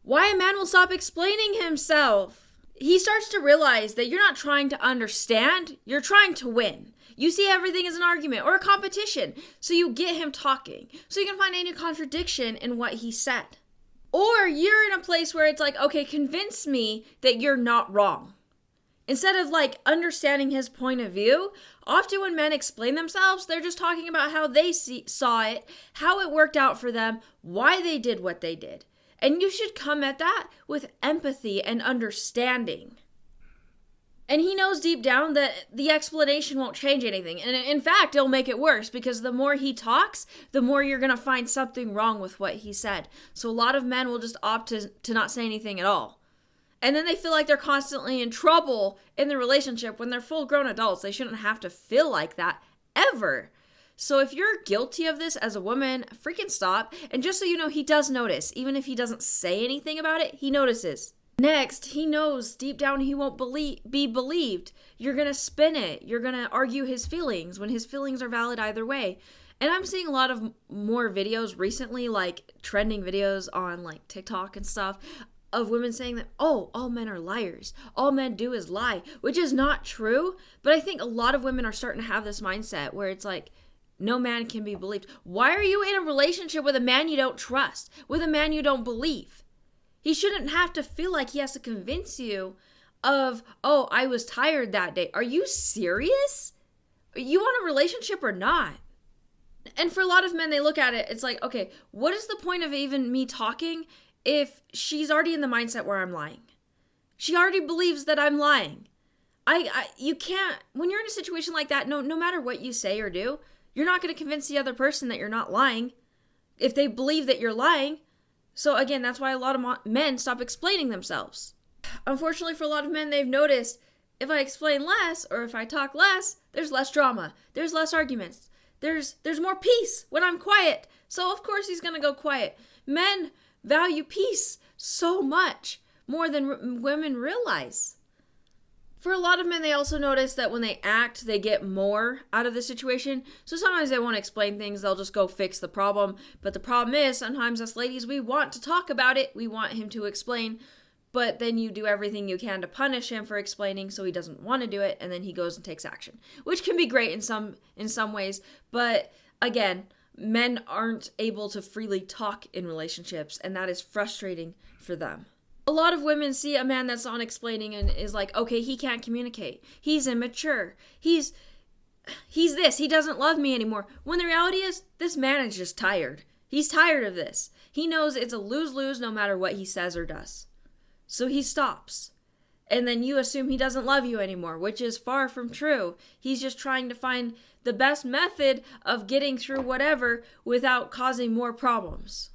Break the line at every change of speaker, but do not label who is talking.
why a man will stop explaining himself. He starts to realize that you're not trying to understand, you're trying to win. You see everything as an argument or a competition, so you get him talking, so you can find any contradiction in what he said. Or you're in a place where it's like, okay, convince me that you're not wrong. Instead of like understanding his point of view, often when men explain themselves, they're just talking about how they saw it, how it worked out for them, why they did what they did. And you should come at that with empathy and understanding. And he knows deep down that the explanation won't change anything. And in fact, it'll make it worse because the more he talks, the more you're going to find something wrong with what he said. So a lot of men will just opt to not say anything at all. And then they feel like they're constantly in trouble in the relationship when they're full-grown adults. They shouldn't have to feel like that ever. So if you're guilty of this as a woman, freaking stop. And just so you know, he does notice. Even if he doesn't say anything about it, he notices. Next, he knows deep down he won't be believed. You're going to spin it. You're going to argue his feelings when his feelings are valid either way. And I'm seeing a lot of more videos recently, like trending videos on like TikTok and stuff, of women saying that, oh, all men are liars. All men do is lie, which is not true. But I think a lot of women are starting to have this mindset where it's like, no man can be believed. Why are you in a relationship with a man you don't trust, with a man you don't believe? He shouldn't have to feel like he has to convince you of, oh, I was tired that day. Are you serious? Are you want a relationship or not? And for a lot of men, they look at it, it's like, okay, what is the point of even me talking if she's already in the mindset where I'm lying? She already believes that I'm lying. You can't, when you're in a situation like that, no matter what you say or do, you're not going to convince the other person that you're not lying if they believe that you're lying. So again, that's why a lot of men stop explaining themselves. Unfortunately for a lot of men, they've noticed if I explain less or if I talk less, there's less drama. There's less arguments. There's more peace when I'm quiet. So of course he's going to go quiet. Men value peace so much more than women realize. For a lot of men, they also notice that when they act, they get more out of the situation. So sometimes they won't explain things. They'll just go fix the problem. But the problem is, sometimes us ladies, we want to talk about it. We want him to explain. But then you do everything you can to punish him for explaining, so he doesn't want to do it. And then he goes and takes action, which can be great in some ways. But again, men aren't able to freely talk in relationships, and that is frustrating for them. A lot of women see a man that's not explaining and is like, okay, he can't communicate. He's immature. He's this. He doesn't love me anymore. When the reality is, this man is just tired. He's tired of this. He knows it's a lose-lose no matter what he says or does. So he stops. And then you assume he doesn't love you anymore, which is far from true. He's just trying to find the best method of getting through whatever without causing more problems.